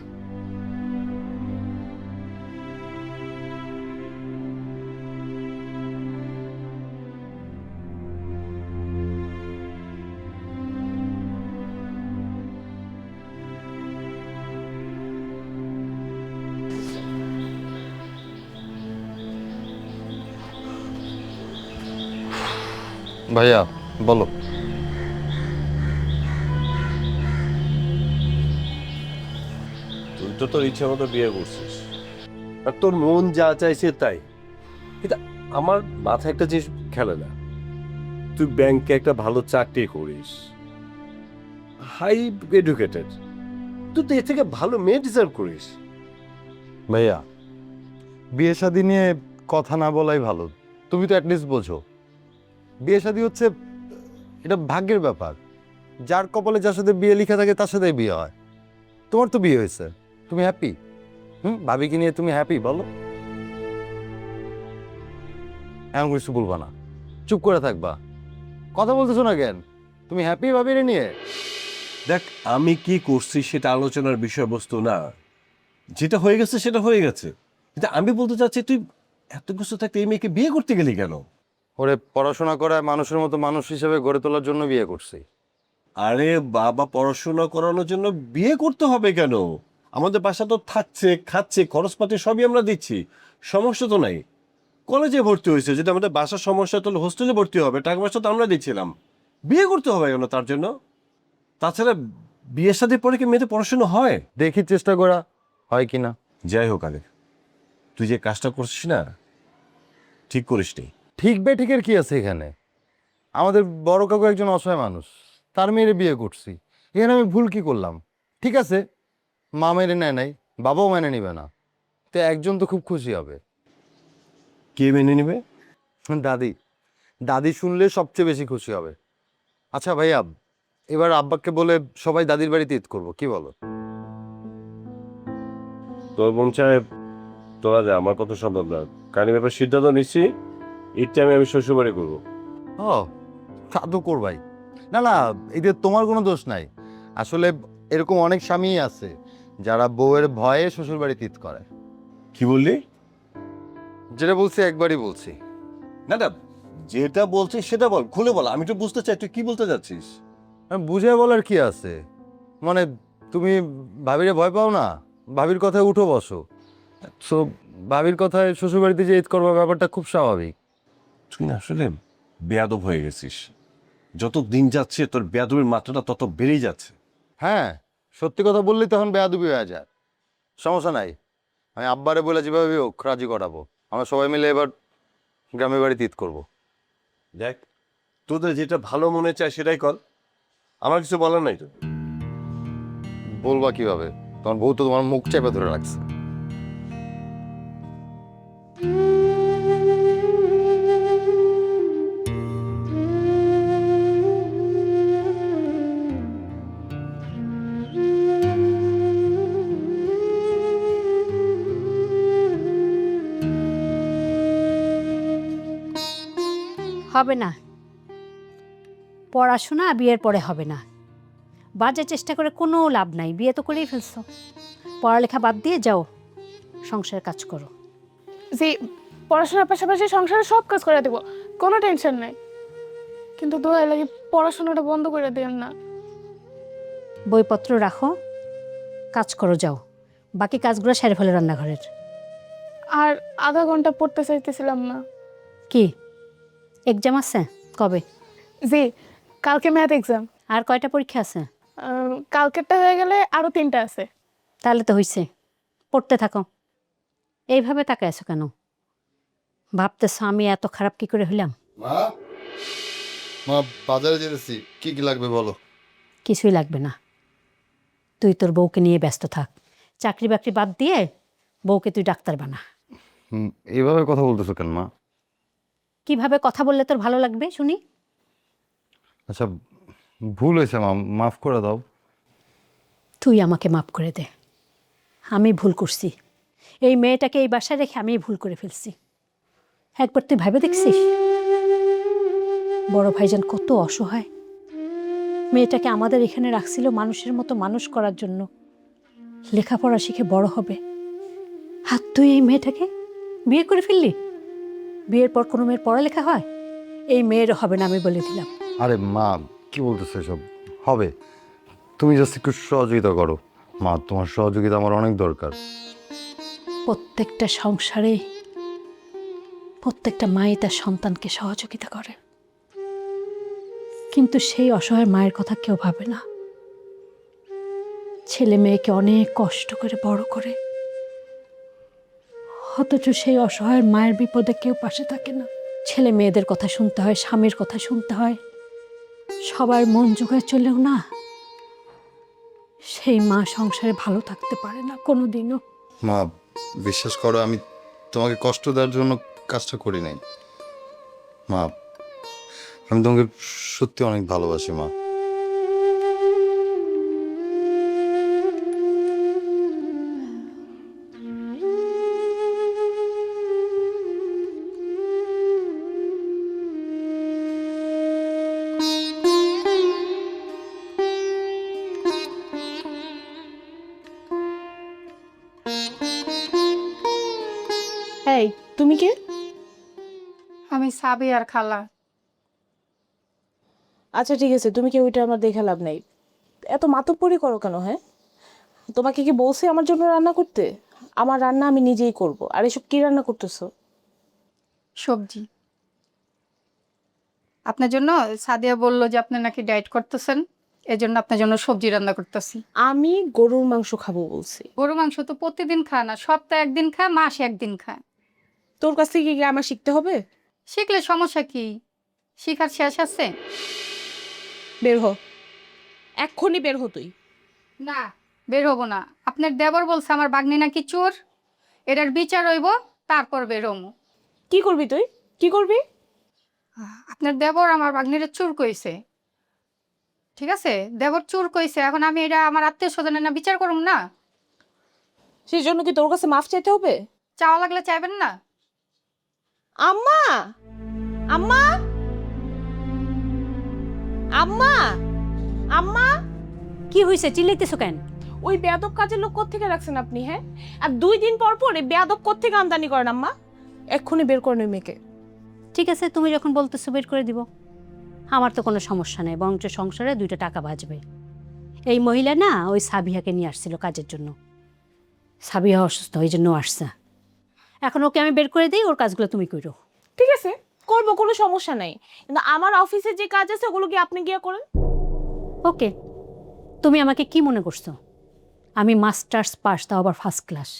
ভাইয়া বলো। তুই তো তোর ইচ্ছা মতো বিয়ে করছিস, আর তোর মন যা চাইছে তাই। কিন্তু আমার মাথায় একটা জিনিস খেলে না। তুই ব্যাংকে একটা ভালো চাকরি করিস, হাই এডুকেটেড, তুই তো এর থেকে ভালো মেয়ে ডিজার্ভ করিস। ভাইয়া বিয়ে শাদী নিয়ে কথা না বলাই ভালো, তুমি তো অ্যাটলিস্ট বোঝো। বিয়ে শাদী হচ্ছে এটা ভাগ্যের ব্যাপার, যার কপালে যার সাথে বিয়ে লেখা থাকে তার সাথেই বিয়ে হয়। তোমার তো বিয়ে হয়েছে, তুমি হ্যাপি? ভাবিকে নিয়ে তুমি হ্যাপি বলো? এমন কিছু বলবা না, চুপ করে থাকবা, কথা বলতেছো না কেন? তুমি হ্যাপি ভাবিরে নিয়ে? দেখ, আমি কি করছি সেটা আলোচনার বিষয়বস্তু না, যেটা হয়ে গেছে সেটা হয়ে গেছে। কিন্তু আমি বলতে চাচ্ছি, তুই এত কিছু থাকতে এই মেয়েকে বিয়ে করতে গেলি কেন? ওরে পড়াশোনা করায় মানুষের মতো মানুষ হিসেবে গড়ে তোলার জন্য বিয়ে করছি। আরে বাবা, পড়াশোনা করানোর জন্য বিয়ে করতে হবে কেন? আমাদের বাসা তো থাকছে, খাচ্ছে, খরচপাতি সবই আমরা দিচ্ছি, সমস্যা তো নাই। কলেজে ভর্তি হয়েছে, যেটা আমাদের বাসার সমস্যা, তাহলে হোস্টেলে ভর্তি হবে, টাকা পয়সা তো আমরা দিচ্ছিলাম। বিয়ে করতে হবে কেন তার জন্য? তাছাড়া বিয়ের সাথে পরে কি মেয়েদের পড়াশোনা হয়? দেখি চেষ্টা করা হয় কিনা। যাই হোক আলে, তুই যে কাজটা করছিস না, ঠিক করিসনি। ঠিক বে ঠিকের কি আছে এখানে? আমাদের বড় কাকু একজন অসহায় মানুষ, তার মেয়েরে বিয়ে করছি, এখানে আমি ভুল কি করলাম? ঠিক আছে, মা মেনে নেয় নাই, বাবাও মেনে নিবে না, তো একজন তো খুব খুশি হবে। কে মেনে নেবে? দাদি, দাদি শুনলে সবচেয়ে বেশি খুশি হবে। আচ্ছা ভাইয়া, এবার আব্বাকে বলে সবাই দাদির বাড়িতে ঈদ করবো, কি বলো? তোর বোন সাহেব, তোরা যা, আমার কথা সম্ভব না। কারণ ব্যাপার সিদ্ধান্ত নিচ্ছি, ঈদটা আমি শ্বশুরবাড়ি করবো। ও তা তো করবাই। না না, এতে তোমার কোনো দোষ নাই। আসলে এরকম অনেক স্বামীই আছে যারা বউয়ের ভয়ে শ্বশুর বাড়িতে ঈদ করে। কি বললি? যেটা বলছি একবারই বলছি। না না, যেটা বলছিস সেটা বল, খুলে বল, আমি তো বুঝতে চাই তুই কি বলতে যাচ্ছিস। বুঝে বলার কি আছে? মানে তুমি ভাবিরে ভয় পাও না, ভাবির কথায় উঠো বসো। সো ভাবির কথায় শ্বশুরবাড়িতে যে ঈদ করবো ব্যাপারটা খুব স্বাভাবিক। তুই না আসলে বেয়াদব হয়ে গেছিস, যত দিন যাচ্ছে তোর বেয়াদবের মাত্রাটা তত বেড়েই যাচ্ছে। হ্যাঁ, সত্যি কথা বললেই তখন বেয়াদবি হয়ে যায়। সমস্যা নাই, আমি আব্বারে বলে যেভাবে হোক রাজি করাবো। আমরা সবাই মিলে এবার গ্রামের বাড়িতে ঈদ করবো। দেখ, তোদের যেটা ভালো মনে চায় সেটাই কর, আমার কিছু বলার নাই তো। বলবা কিভাবে? তোমার বউ তো তোমার মুখ চেপে ধরে রাখছে। হবে না, পড়াশোনা বিয়ের পরে হবে না। বাজে চেষ্টা করে কোনো লাভ নাই, বিয়ে তো করেই ফেলছো। পড়ালেখা বাদ দিয়ে যাও, সংসারের কাজ করো। যে পড়াশোনার পাশাপাশি সংসারে সব কাজ করে দেবো, কোনো টেনশন নাই, কিন্তু দোয়া লাগে পড়াশোনাটা বন্ধ করে দেন না। বইপত্র রাখো, কাজ করো, যাও। বাকি কাজগুলো সেরে ফেলো রান্নাঘরের। আর আধা ঘন্টা পড়তে চাইতেছিলাম না। কি এক্সাম আছে কবে? জি, কালকে ম্যাথ এক্সাম। আর কয়টা পরীক্ষা আছে? কালকেরটা হয়ে গেলে আরো 3টা আছে। তাহলে তো হইছে, পড়তে থাকো। এইভাবে তাকায় আছো কেন? ভাবতেছো আমি এত খারাপ কি করে হইলাম? মা, মা বাজারে যেতেছি, কি কি লাগবে বলো। কিছুই লাগবে না, তুই তোর বউকে নিয়ে ব্যস্ত থাক। চাকরি বাকরি বাদ দিয়ে বউকে তুই ডাক্তার বানা। এইভাবে কথা বলতেছো কেন মা? কিভাবে কথা বললে তোর ভালো লাগবে শুনি? আচ্ছা, ভুল হয়েছে মা, মাফ করে দাও। তুই আমাকে মাফ করে দে, আমি ভুল করছি। এই মেয়েটাকে এই বাসায় রেখে আমি ভুল করে ফেলছি। একবার তুই ভেবে দেখছিস বড় ভাইজান কত অসহায়? মেয়েটাকে আমাদের এখানে রাখছিল মানুষের মতো মানুষ করার জন্য, লেখাপড়া শিখে বড় হবে। আর তুই এই মেয়েটাকে বিয়ে করে ফেললি। বিয়ের পর কোনো মেয়ের পড়ালেখা হয়? এই মেয়েরও হবে না, আমি বলে দিলাম। আরে মা, কি বলতেছো এসব? হবে, তুমি জাস্ট একটু সহযোগিতা করো মা, তোমার সহযোগিতা আমার অনেক দরকার। প্রত্যেকটা সংসারে প্রত্যেকটা মাই তার সন্তানকে সহযোগিতা করে, কিন্তু সেই অসহায় মায়ের কথা কেউ ভাবে না। ছেলে মেয়েকে অনেক কষ্ট করে বড় করে, অথচ সেই অসহায় মায়ের বিপদে কেউ পাশে থাকে না। ছেলে মেয়েদের কথা শুনতে হয়, স্বামীর কথা শুনতে হয়, সবার মন জোগায় চলেও না সেই মা সংসারে ভালো থাকতে পারে না কোনোদিনও। মা, বিশ্বাস করো, আমি তোমাকে কষ্ট দেওয়ার জন্য কাজটা করি নাই মা। আমি তোমাকে সত্যি অনেক ভালোবাসি মা। এই তুমি কে? আমি সাবি আর খালা। আচ্ছা ঠিক আছে, তুমি কি ওইটা আমার দেখে লাভ নাই। এত মাতব্বরি করো কেন? হ্যাঁ, তোমাকে কি বলছি আমার জন্য রান্না করতে? আমার রান্না আমি নিজেই করব। আর এসব কি রান্না করতেছো? সবজি। আপনার জন্য সাদিয়া বলল যে আপনি নাকি ডায়েট করতেছেন, এজন্য আপনার জন্য সবজি রান্না করতেছি। আমি গরুর মাংস খাবো বলছি। গরু মাংস তো প্রতিদিন খায় না, সপ্তাহে একদিন খায়, মাসে একদিন খায়। তোর কাছ থেকে কি আমার শিখতে হবে? শিখলে সমস্যা কি? শিখার শেষ আছে? বের হ, এক্ষুনি বের হ তুই। না, বের হবো না। আপনার দেবর বলছে আমার বাগনি নাকি চোর, এটার বিচার হইব, তারপর বের হবো। কি করবি তুই? কি করবি? আপনার দেবর আমার বাগনিরে চোর কইছে, ঠিক আছে? দেবর চোর কইছে, এখন আমি এটা আমার আত্মীয় স্বজনের না বিচার করুম না? সেই জন্য কি তোর কাছে মাফ চাইতে হবে? চাওয়া লাগলে চাইবেন না? আম্মা, আম্মা, আম্মা, আম্মা। কি হয়েছে, চিল্লাইতেছো কেন? ওই বেয়াদব কাজের লোক কোত্থেকে রাখছেন আপনি? হ্যাঁ, আর 2 দিন পর পর এই বেয়াদব কোত্থেকে আমদানি করেন আম্মা? এক্ষুনি বের করেন ওই মেয়েকে। ঠিক আছে, তুমি যখন বলতেছো বের করে দিব, আমার তো কোনো সমস্যা নেই, বরঞ্চ সংসারে 2টা টাকা বাঁচবে। এই মহিলা না ওই সাবিহাকে নিয়ে আসছিল কাজের জন্য। সাবিহা অসুস্থ, ওই জন্য আসছে। এখন ওকে আমি বের করে দিই, ওর কাজগুলো তুমি করো। ঠিক আছে, করবো, কোনো সমস্যা নাই, কিন্তু আমার অফিসে যে কাজ আছে ওগুলো কি আপনি গিয়ে করেন। ওকে, তুমি আমাকে কি মনে করছো? আমি মাস্টার্স পাস, তাও আবার ফার্স্ট ক্লাস।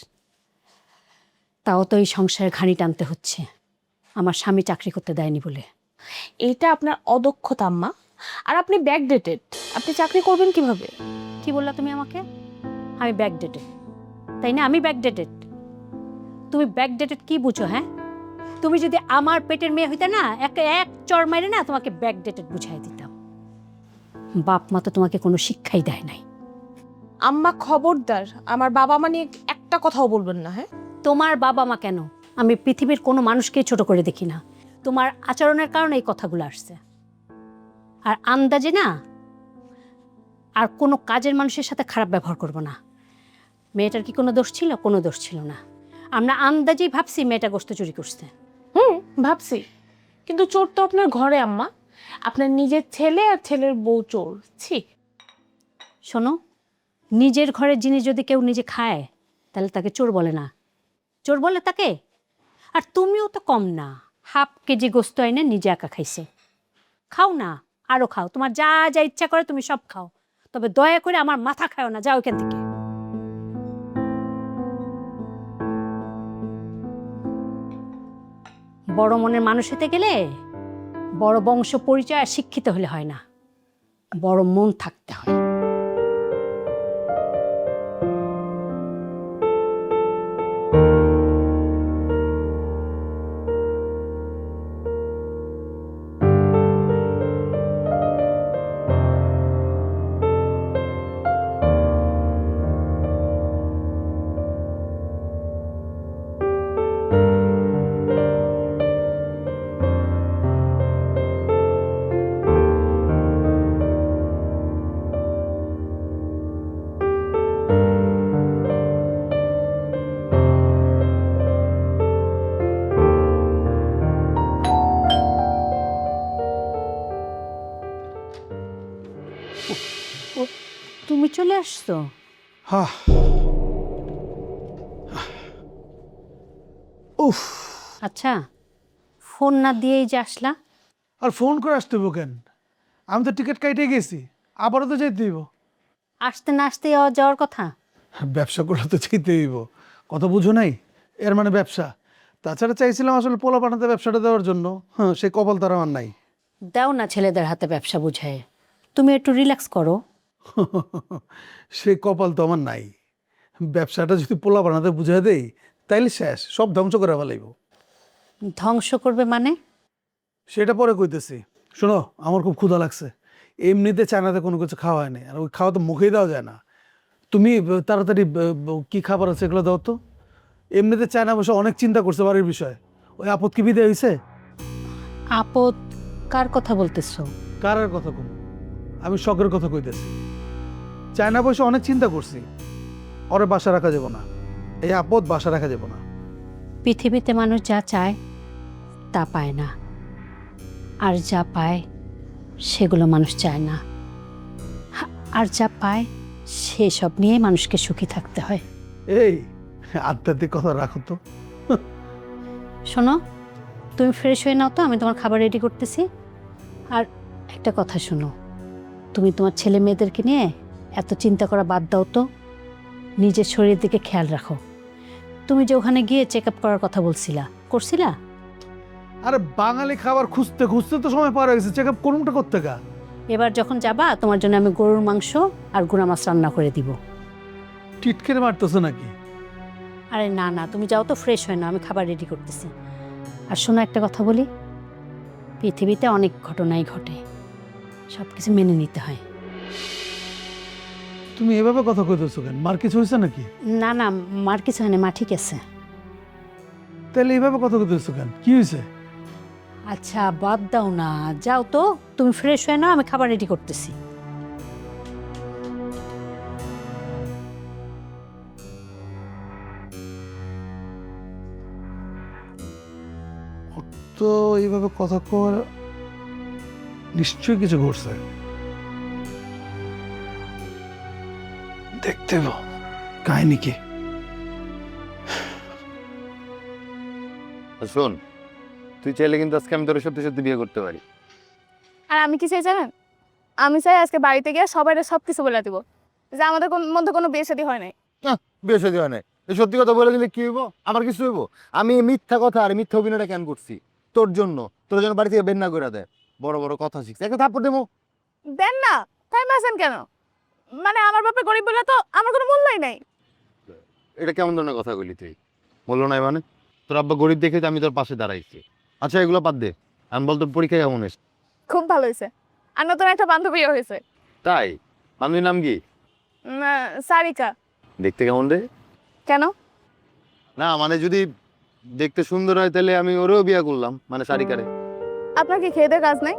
তাও তো এই সংসারে ঘানি টানতে হচ্ছে, আমার স্বামী চাকরি করতে দেয়নি বলে। এইটা আপনার অদক্ষতা আম্মা, আর আপনি ব্যাকডেটেড। আপনি চাকরি করবেন কিভাবে? কি বললা তুমি আমাকে? আমি ব্যাকডেটেড, তাই না? আমি ব্যাকডেটেড? তুমি ব্যাকডেটেড কি বুঝো? হ্যাঁ, তুমি যদি আমার পেটের মেয়ে হইতে না, এক চর মাইরে না তোমাকে ব্যাকডেটেড বুঝাই দিতাম। বাপ মা তো তোমাকে কোনো শিক্ষাই দেয় নাই। আম্মা খবরদার আমার বাবা মা নিয়ে একটা কথাও বলবেন না। হ্যাঁ, তোমার বাবা মা কেন, আমি পৃথিবীর কোনো মানুষকে ছোট করে দেখি না। তোমার আচরণের কারণে এই কথাগুলো আসছে। আর আন্দাজে না আর কোনো কাজের মানুষের সাথে খারাপ ব্যবহার করব না। মেয়েটার কি কোনো দোষ ছিল? কোনো দোষ ছিল না। আমরা আন্দাজেই ভাবছি মেয়েটা গোশত চুরি করছে। ভাবছি, কিন্তু চোর তো আপনার ঘরে আম্মা, আপনার নিজের ছেলে আর ছেলের বউ চোর। ছি। শোনো, নিজের ঘরের জিনিস যদি কেউ নিজে খায় তাহলে তাকে চোর বলে না, চোর বলে তাকে। আর তুমিও তো কম না, 1/2 কেজি গোস্ত এনে নিজে একা খাইছে। খাও না, আরো খাও, তোমার যা যা ইচ্ছা করে তুমি সব খাও, তবে দয়া করে আমার মাথা খাও না, যাও এখান থেকে। বড় মনের মানুষ হতে গেলে বড় বংশ পরিচয় আর শিক্ষিত হলে হয় না, বড় মন থাকতে হয়। তুমি চলে আসছো? উফ, আচ্ছা, ফোন না দিয়েই যে আসলা। আর ফোন করে আসতে হইব কেন? আমি তো টিকিট কাইটে গেছি, আবারও তো যেতে হইব। আসতে না আসতে যাওয়ার কথা। ব্যবসা করলে তো যেতে হইব, কথা বুঝো নাই? এর মানে ব্যবসা। তাছাড়া চাইছিলাম আসলে পোলা পাঠাতে ব্যবসাটা দেওয়ার জন্য, হ্যাঁ সে কপাল তার আমার নাই। দাও না ছেলেদের হাতে ব্যবসা বুঝায়, তুমি একটু রিল্যাক্স করো। সে কপাল তো আমার নাই। ব্যবসাটা যদি পোলা বানাতে বুঝাই দেই তাইলে শেষ, সব ধ্বংস করে ফেলাইব। ধ্বংস করবে মানে? সেটা পরে কইতেছি। শোনো, আমার খুব ক্ষুধা লাগছে। এমনিতে চায়নাতে কোনো কিছু খাওয়া হয় না, আর ওই খাওয়া তো মুখেই দেওয়া যায় না। তুমি তাড়াতাড়ি কি খাবার আছে এগুলো দাও তো। এমনিতে চায়না বসে অনেক চিন্তা করছে বাড়ির বিষয়ে। ওই আপদ কি বিদায় হয়েছে? আপদ কার কথা বলতেছো? কার আর কথা কম, আমি শখের কথা কইতেছি। চায়না বসে অনেক চিন্তা করছি, ওরে বাসা রাখা যাব না, এই আপদ বাসা রাখা যাব না। পৃথিবীতে মানুষ যা চায় তা পায় না, আর যা পায় সেগুলো মানুষ চায় না, আর যা পায় সেসব নিয়ে মানুষকে সুখী থাকতে হয়। এই আধ্যাত্মিক কথা রাখো তো। শোনো, তুমি ফ্রেশ হয়ে নাও তো, আমি তোমার খাবার রেডি করতেছি। আর একটা কথা শোনো, তুমি তোমার ছেলে মেয়েদেরকে নিয়ে এত চিন্তা করা বাদ দাও তো, নিজের শরীরের দিকে খেয়াল রাখো। তুমি যে ওখানে গিয়ে চেক আপ করার কথা বলছিলা, করছিলা? আরে বাঙালি খাবার খুঁজতে খুঁজতে তো সময় পার হয়ে গেছে, চেক আপ করুনটা করতে গা। এবার যখন যাবা তোমার জন্য আমি গরুর মাংস আর গুঁড়া মাছ রান্না করে দিব। টিটকের মারতেছো নাকি? আরে না না, তুমি যাও তো, ফ্রেশ হয়ে নাও, আমি খাবার রেডি করতেছি। আর শোনো, একটা কথা বলি, পৃথিবীতে অনেক ঘটনাই ঘটে, সব কিছু মেনে নিতে হয়। তুমি এভাবে কথা কইতেছো কেন? মার কিছু হয়েছে নাকি? না না, মার কিছু হয় না, মা ঠিক আছে। তাহলে এইভাবে কথা কইতেছো কেন? কি হয়েছে? আচ্ছা বাদ দাও না, যাও তো, তুমি ফ্রেশ হয়ে নাও, আমি খাবার রেডি করতেছি। তো এইভাবে কথা কর, নিশ্চয়ই কিছু ঘটছে। দেখতে পাও কাহিনী কি। শোন, তুই চাইলে কিন্তু আজকে আমি তোর সত্যি সত্যি বিয়ে করতে পারি। আর আমি কি চাই জানেন? আমি চাই আজকে বাড়িতে গিয়ে সবাই সব কিছু বলে দিব যে আমাদের মধ্যে কোনো বিয়ে শাদী হয় নাই। বিয়ে শাদী হয় না, এই সত্যি কথা বলে দিলে কি হইব? আমার কিছু হইব? আমি এই মিথ্যা কথা আর মিথ্যা অভিনয়টা কেন করছি? তোর জন্য, তোর জন্য বাড়ি থেকে বের না করে দেয়। বড় বড় কথা শিখছে, একটা থাপ্পড় দেবো। দেন না, তাই মাসেন কেন? মানে আমার বাপে গরিব বলে তো আমার কোনো মূল্যই নাই। এটা কেমন ধরনের কথা বলি তুই? বললো নাই মানে? তোর আব্বা গরিব দেখে তো আমি তোর পাশে দাঁড়াইছি। আচ্ছা এগুলো বাদ দে, আমি বল তোর পরীক্ষা কেমন হয়েছে? খুব ভালো হয়েছে। আর নতুন একটা বান্ধবীও হয়েছে। তাই? বান্ধবীর নাম কি? সারিকা। দেখতে কেমন রে? কেন? না মানে যদি দেখতে সুন্দর হয় তাহলে আমি ওরেও বিয়ে করলাম, মানে সারিকারে। আপনার কি খেয়ে দেয়ে কাজ নাই?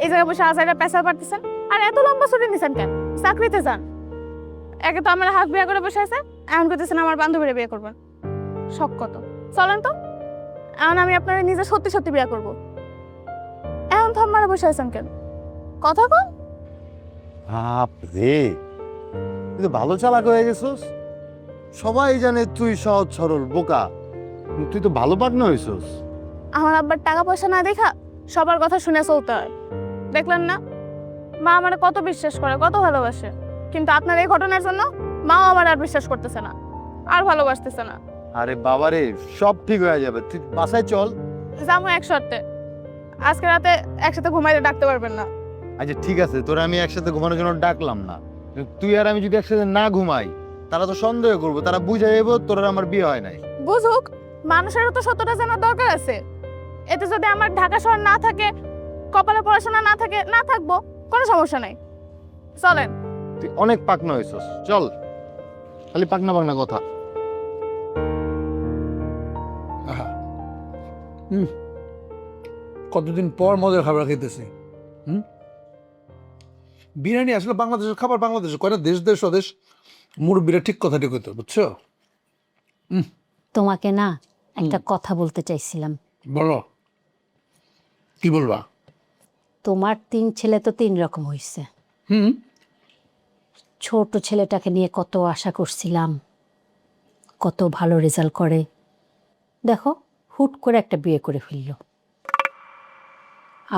এই জায়গায় বসে আসাইটা পেশা পারতেছেন, আর এত লম্বা ছুটি নিছেন কেন? চাকরিতে যান। একে তো আমার হাত বিয়ে করে বসে আছে, এখন করতেছেন আমার বান্ধবীরে বিয়ে করবেন। শখ কত! চলেন তো, এখন আমি আপনার নিজে সত্যি সত্যি বিয়ে করব। থম মারা বসে আছেন কেন? কথা কম। রে তুই তো ভালো চালাক হয়ে গেছিস। সবাই জানে তুই সহজ সরল বোকা, কিন্তু তুই তো ভালো পার্টনার হয়েছিস। আমার আব্বার টাকা পয়সা না দেখা সবার কথা শুনে চলতে হয়। দেখলেন না মা আমার কত বিশ্বাস করে, কত ভালোবাসে, কিন্তু আপনার এই ঘটনার জন্য মাও আমার আর বিশ্বাস করতেছে না, আর ভালোবাসতেছে না। আরে বাবারে, সব ঠিক হয়ে যাবে, তুই বাসায় চল। যাবো এক শর্তে, আজকে রাতে একসাথে ঘুমাইতে ডাকতে পারবেন না। আচ্ছা ঠিক আছে, তোরা আমি একসাথে ঘুমানোর জন্য ডাকলাম না, কিন্তু তুই আর আমি যদি একসাথে না ঘুমাই তারা তো সন্দেহ করবো, তারা বুঝে যাবো তোর আর আমার বিয়ে হয় নাই। বুঝুক, মানুষেরও তো সত্যটা জানার দরকার আছে। এতে যদি আমার ঢাকা শহর না থাকে, কপালে পড়াশোনা না থাকে, না থাকবো, কোনো সমস্যা নাই। চলেন। তুই অনেক পাকনা হয়েছিস, চল। খালি পাকনা পাকনা কথা। আহা। কতদিন পর মজার খাবার খেতেছি। বিরিয়ানি আসলে বাংলাদেশের খাবার, বাংলাদেশের কয়টা দেশ দেশ স্বদেশ মুরব্বীরা ঠিক কথাটি কইতো, বুঝছো? তোমাকে না একটা কথা বলতে চাইছিলাম। বলো, কি বলবা? তোমার 3 ছেলে তো 3 রকম হয়েছে। ছোট ছেলেটাকে নিয়ে কত আশা করছিলাম, কত ভালো রেজাল্ট করে, দেখো হুট করে একটা বিয়ে করে ফেলল।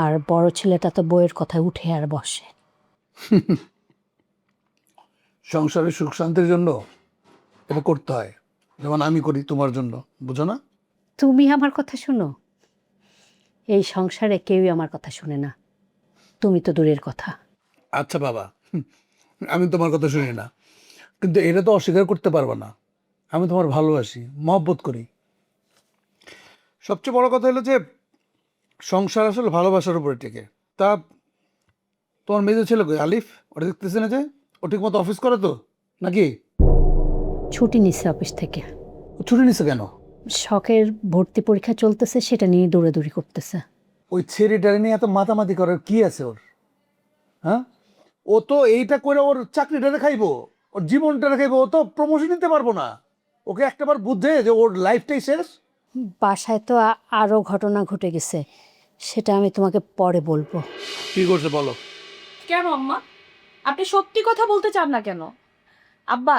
আর বড় ছেলেটা তো বইয়ের কথায় উঠে আর বসে। সংসারের সুখ শান্তির জন্য এটা করতে হয়, যেমন আমি করি তোমার জন্য, বুঝো না? তুমি আমার কথা শোনো? এই সংসারে কেউই আমার কথা শোনে না, তুমি তো দূরের কথা। আচ্ছা বাবা, আমি তোমার কথা শুনি না, কিন্তু এটা তো অস্বীকার করতে পারবো না, আমি তোমার ভালোবাসি, মহব্বত করি। সবচেয়ে বড় কথা হলো যে সংসার আসলে ভালোবাসার উপরে টেকে। তা তোমার মেজর ছেলে কই, আলিফ? ওটা দেখতেছে না যে ও ঠিক মতো অফিস করে তো নাকি? ছুটি নিচ্ছে অফিস থেকে। ও ছুটি নিছে কেন? শখের ভর্তি পরীক্ষা চলতেছে, সেটা নিয়ে দৌড়াদৌড়ি করতেছে। ওই ছেলেটারে নিয়ে এত মাতামাতি করার কি আছে ওর? হ্যাঁ, ও তো এইটা করে ওর চাকরিটা খাইবো, ওর জীবনটা খাইবো, ও তো প্রমোশন নিতে পারবো না। ওকে একটাবার বুঝে যে ওর লাইফটাই শেষ। বাসায় তো আরও ঘটনা ঘটে গেছে, সেটা আমি তোমাকে পরে বলবো। কি করছে বলো? কেন আম্মা, আপনি সত্যি কথা বলতে চান না কেন? আব্বা,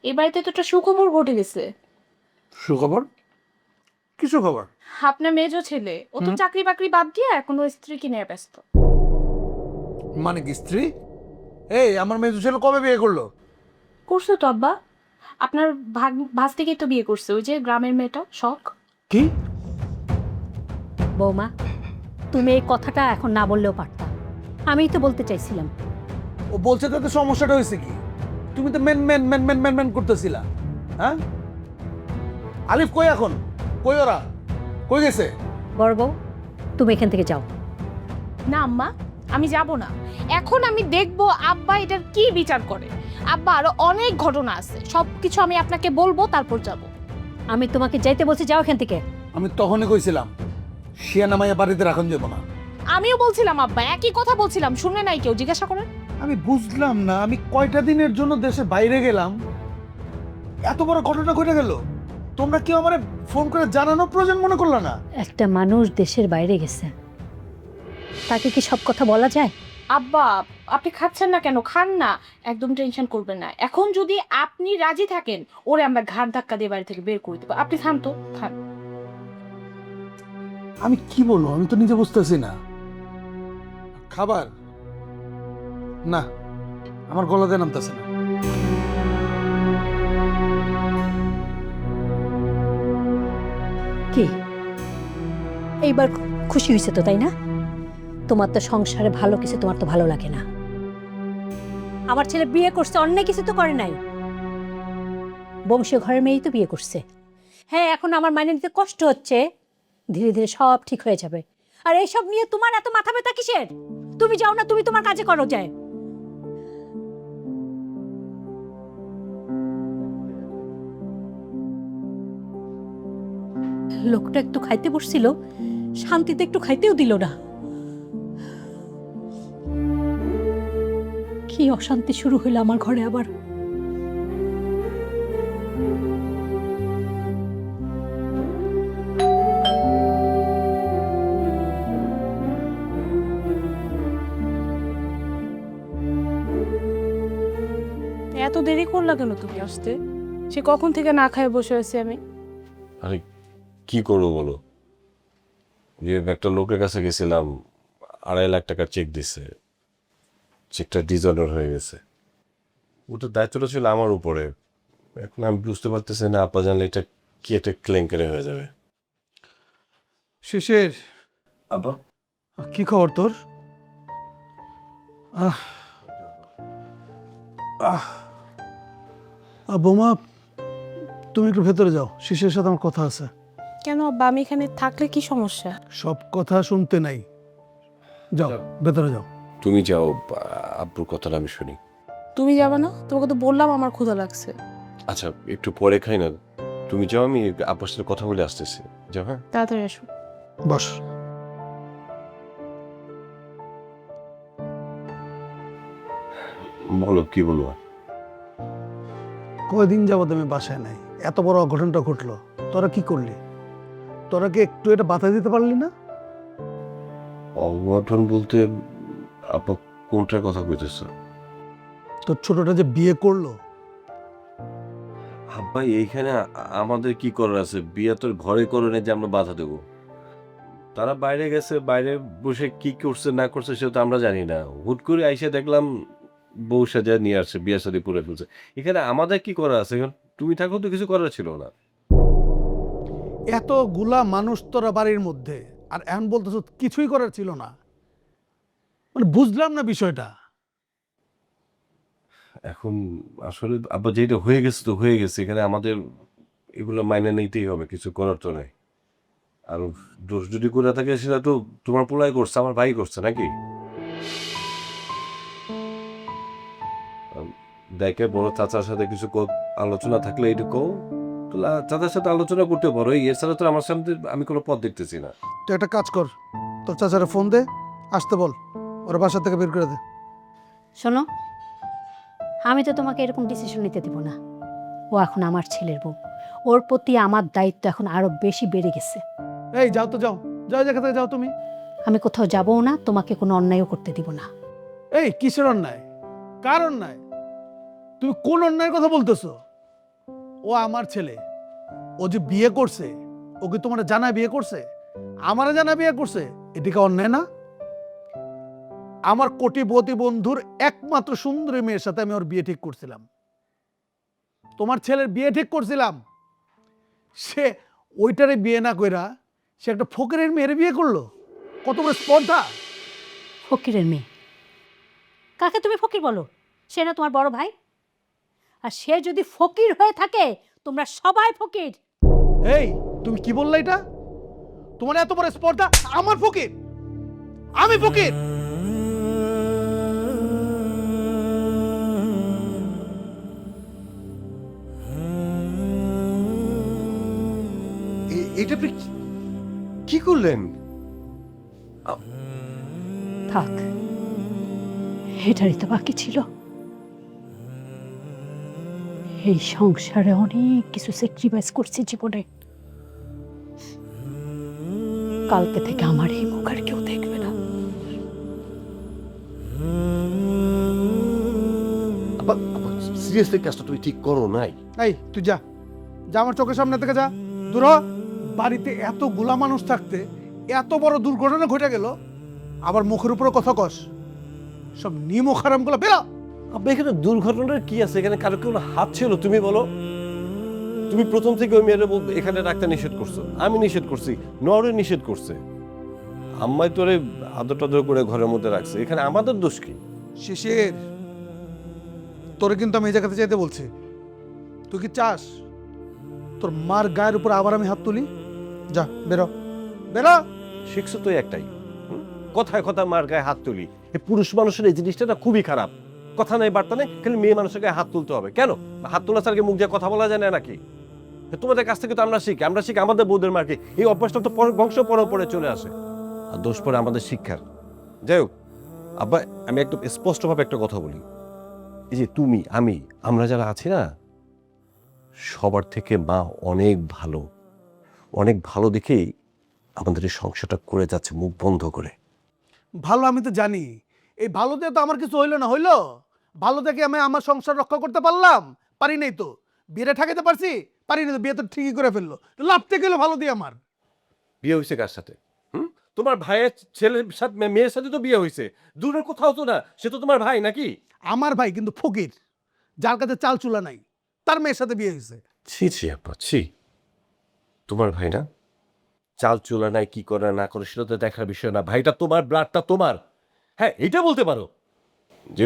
এ বাড়িতে তো একটা সুখবর ঘটে গেছে। সুখবর? কি সুখবর? আপনার মেজো ছেলে, ও তো চাকরি বাকরি বাদ দিয়ে এখন ও স্ত্রী কিনে ব্যস্ত। মানে কি স্ত্রী? এই আমার মেয়ে ছেলে কবে বিয়ে করলো? করছে তো আব্বা, আপনার ভাস থেকেই তো বিয়ে করছে, ওই যে গ্রামের মেয়েটা শখ। কি? বৌমা, তুমি এই কথাটা এখন না বললেও পারতা, আমিই তো বলতে চাইছিলাম। ও বলছে তাতে সমস্যাটা হয়েছে কি? তুমি তো মেন মেন মেন মেন মেন মেন করতেছিলা। হ্যাঁ, আলিফ কই এখন? কই ওরা? কই গেছে? বড় বউ, তুমি এখান থেকে যাও। না আম্মা, আমি যাব না। এখন আমি দেখব আব্বা এটার কি বিচার করে। আব্বা আরো অনেক ঘটনা আছে, সবকিছু আমি আপনাকে বলবো, তারপর যাব। আমি তোমাকে যাইতে বলছি, যাও এখান থেকে। আমি তখনই কইছিলাম শিয়ানা মাইয়া বাড়িতে রাখুন যাবো না। আমিও বলছিলাম আব্বা, একই কথা বলছিলাম, শুনে নাই কেউ, জিজ্ঞাসা করেন। আমি বুঝলাম না, আমি কয়টা দিনের জন্য দেশের বাইরে গেলাম, এত বড় ঘটনা ঘটে গেল, তোমরা কেউ আমারে ফোন করে জানানো প্রয়োজন মনে করলো না? একটা মানুষ দেশের বাইরে গেছে, তাকে কি সব কথা বলা যায়? আব্বা, আপনি খাচ্ছেন না কেন? খান না, একদম টেনশন করবেন না। এখন যদি আপনি রাজি থাকেন, ওরে আমরা ঘাড় ধাক্কা দিয়ে বাড়ি থেকে বের করে দেবো। আপনি খান তো, খান। আমি কি বলবো, আমি তো নিজে বুঝতেছি না। খাবার না, আমার গলাতে নামতেছে না। কি এইবার খুশি হয়েছে তো, তাই না? তোমার তো সংসারে ভালো কিছু তোমার তো ভালো লাগে না। আমার ছেলে বিয়ে করছে, অন্যায় কিছু তো করে নাই, বংশীয় ঘরের মেয়েই তো বিয়ে করছে। হ্যাঁ, এখন আমার মাইনে নিতে কষ্ট হচ্ছে, ধীরে ধীরে সব ঠিক হয়ে যাবে। আর এইসব নিয়ে তোমার এত মাথা ব্যথা কিসের? তুমি যাও না, তুমি তোমার কাজে করো যায়। লোকটা একটু খাইতে বসছিল, শান্তিতে একটু খাইতেও দিল না। কি অশান্তি শুরু হইলো আমার ঘরে আবার। এত দেরি করলা কেন তুমি আসতে? সে কখন থেকে না খায় বসে আছি আমি। আরে কি করবো বলো, যে একটা লোকের কাছে গেছিলাম, 2.5 লাখ টাকার চেক দিছে, চেকটা ডিজঅর্ডার হয়ে গেছে। ওটার দায়িত্বটা ছিল আমার উপরে। এখন আমি বুঝতে পারতেছি না, আপা জানলে এটা কি একটা কেলেঙ্কারি হয়ে যাবে। শিশির, আপা কি খবর তোর? আহ আহ বোমা, তুমি একটু ভেতরে যাও, শিশিরের সাথে আমার কথা আছে। কেন আব্বা, আমি এখানে থাকলে কি সমস্যা? সব কথা শুনতে নাই, যাও ভেতরে যাও। তুমি যাও, আব্বুর কথাটা আমি শুনি। তুমি যাবে না? তোমাকে তো বললাম আমার ক্ষুধা লাগছে। আচ্ছা একটু পরে খাই না, তুমি যাও, আমি আব্বুর সাথে কথা বলে আসতেছি। যাও, হ্যাঁ। তাড়াতাড়ি আসো। বস। বলো, কি বলবো? কয়দিন যাবত আমি বাসায় নাই, এত বড় অঘটনটা ঘটলো, তোরা কি করলি? তোরা কি একটু এটা বাধা দিতে পারলি না? অঘটন বলতে আপা কোনটার কথা কইতেছ? তোর ছোটটা যে বিয়ে করলো, আব্বা এইখানে আমাদের কি করার আছে? বিয়ে তোর ঘরে করে যে আমরা বাধা দেবো? তারা বাইরে গেছে, বাইরে বসে কি করছে না করছে সেটা তো আমরা জানি না। হুট করে আইসা দেখলাম বউ সাজা নিয়ে আসছে, বিয়ে শাদী পুরে ফেলছে। এখানে আমাদের কি করার আছে? এখন তুমি থাকো তো, কিছু করার ছিল না। এতগুলা মানুষ তোরা বাড়ির মধ্যে, আর এখন বলতেছ কিছুই করার ছিল না, মানে বুঝলাম না বিষয়টা। এখন আসলে আব্বা যেটা হয়ে গেছে তো হয়ে গেছে, এখানে আমাদের এগুলো মাইনে নিতেই হবে, কিছু করার তো নেই। আর দোষ যদি করে থাকে সেটা তো তোমার পোলাই করছে, আমার ভাই করছে নাকি? দেখে বড় চাচার সাথে কিছু আলোচনা থাকলে এইটুকু তো চাচার সাথে আলোচনা করতে পারো, এছাড়া তো আমার সামনে আমি কোনো পথ দেখতেছি না। তুই একটা কাজ কর, তোর চাচারা ফোন দে, আসতে বল, ওরা বাসা থেকে বের করে দে। শোনো, আমি তো তোমাকে এরকম ডিসিশন নিতে দেব না। ও এখন আমার ছেলের বউ, ওর প্রতি আমার দায়িত্ব এখন আরো বেশি বেড়ে গেছে। এই যাও তো, যাও যাও, জায়গা থেকে যাও তুমি। আমি কোথাও যাবও না, তোমাকে কোনো অন্যায়ও করতে দিব না। এই কিসের অন্যায়? কার অন্যায়? তুমি কোন অন্যায়ের কথা বলতেছো? ও আমার ছেলে, ও যে বিয়ে করছে, ও কি তোমার জানা বিয়ে করছে? আমারে জানা বিয়ে করছে, এদিকে অন্যায় না? আমার কোটিপতি বন্ধুর একমাত্র সুন্দরী মেয়ের সাথে আমি ওর বিয়ে ঠিক করছিলাম, তোমার ছেলের বিয়ে ঠিক করছিলাম। সে ওইটারে বিয়ে না কইরা সে একটা ফকিরের মেয়ের বিয়ে করলো। কত বড় স্পর্ধা! ফকিরের মেয়ে? কাকে তুমি ফকির বলো? সে না তোমার বড় ভাই। আর সে যদি ফকির হয়ে থাকে, তোমরা সবাই ফকির। এই তুমি কি বললে এটা? তোমার এত বড় স্পর্ধা? আমার ফকির? আমি ফকির? এটা আপনি কি করলেন? থাক, এটারই তো বাকি ছিল। এই সংসারে অনেক কিছু স্যাক্রিফাইস করছি জীবনে। কালকে থেকে আমার এই মুখ আর কেউ দেখবে না। সিরিয়াসলি কাজটা তুমি ঠিক করো নাই। এই তুই যা, যা আমার চোখের সামনে থেকে যা, দূর হ। বাড়িতে এতগুলা মানুষ থাকতে এত বড় দুর্ঘটনা ঘটে গেল, আবার মুখের উপরে কথা কস। সব নিমো খারাম গুলো বেরো। আব্বা এখানে দুর্ঘটনার কি আছে? এখানে কারো কোনো হাত ছিল? তুমি বলো। তুমি প্রথম থেকে ওই মেয়ের এখানে রাখতে নিষেধ করছো, আমি নিষেধ করছি, নরে নিষেধ করছে, আম্মাই তোরে আদর টাদর করে ঘরের মধ্যে রাখছে, এখানে আমাদের দোষ কি? শিশির, তোরে কিন্তু আমি এই জায়গাতে চাইতে বলছি। তুই কি চাস তোর মার গায়ের উপর আবার আমি হাত তুলি? যা বেরো, বেরো। শিখছো তো একটাই, কথায় কথা মার গায়ে হাত তুলি। এই পুরুষ মানুষের এই জিনিসটা না খুবই খারাপ। কথা নেই বার্তা নেই, খালি মেয়ে মানুষের গায়ে হাত তুলতে হবে। কেন? হাত তোলা স্যারকে মুখ দিয়ে কথা বলা যায় না নাকি? তোমাদের কাছ থেকে তো আমরা শিখি আমাদের বউদের মার্কে। এই অভ্যাসটা তো বংশ পরম্পরায় চলে আসে, আর দোষ পড়ে আমাদের শিক্ষার। যাই হোক আব্বা, আমি একদম স্পষ্টভাবে একটা কথা বলি, এই যে তুমি আমরা যারা আছি না, সবার থেকে মা অনেক ভালো, অনেক ভালো দেখেই আমাদের এই সংসারটা করে যাচ্ছে মুখ বন্ধ করে। ভালো আমি তো জানি, এই ভালো দিয়ে তো আমার কিছু হইলো না। হইলো ভালো দেখে আমি আমার সংসার রক্ষা করতে পারলাম? পারি নাই তো। বিয়েটা ঠেকাতে পারছি? পারি নাই তো। বিয়ে তো ঠিকই করে ফেললো, লাভতে গেলো ভালো দিয়ে আমার। বিয়ে হয়েছে কার সাথে? তোমার ভাইয়ের ছেলের সাথে, মেয়ের সাথে তো বিয়ে হয়েছে, দূরের কোথাও তো না। সে তো তোমার ভাই নাকি? আমার ভাই কিন্তু ফকির, যার কাছে চাল চুলা নাই, তার মেয়ের সাথে বিয়ে হয়েছে। ছি ছি আপা, ছি। তোমার ভাই না, চাল চুলা নাই, কি করে না করে সেটা তো দেখার বিষয় না। ভাইটা তোমার, ব্লাডটা তোমার। হ্যাঁ, এটা বলতে পারো যে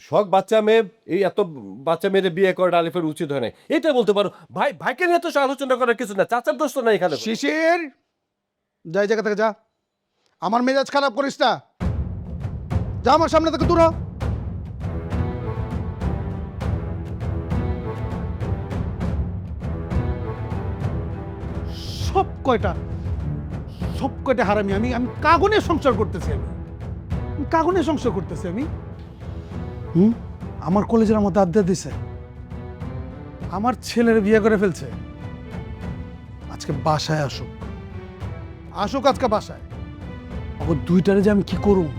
শখ বাচ্চা মেয়ে, এই এত বাচ্চা মেয়ের বিয়ে করে আলিফের উচিত হয় না, এটা বলতে পারো। ভাইকে নিয়ে তো আলোচনা করার কিছু না, চাচার দোষ তো না এখানে। শিশির, যাই জায়গা থেকে যা, আমার মেজাজ খারাপ করিস না। যা আমার সামনে থেকে দূর হ। সব কয়টা হারামি। আমি আমি কাগুনে সংসার করতেছি। আমি কাগুনে সংসার করতেছি। আমি আমার কলেজের মধ্যে আড্ডা দিছে, আমার ছেলের বিয়ে করে ফেলছে। আজকে বাসায় আসুক, আজকে বাসায়। আবার দুইটারে যে আমি কি করুম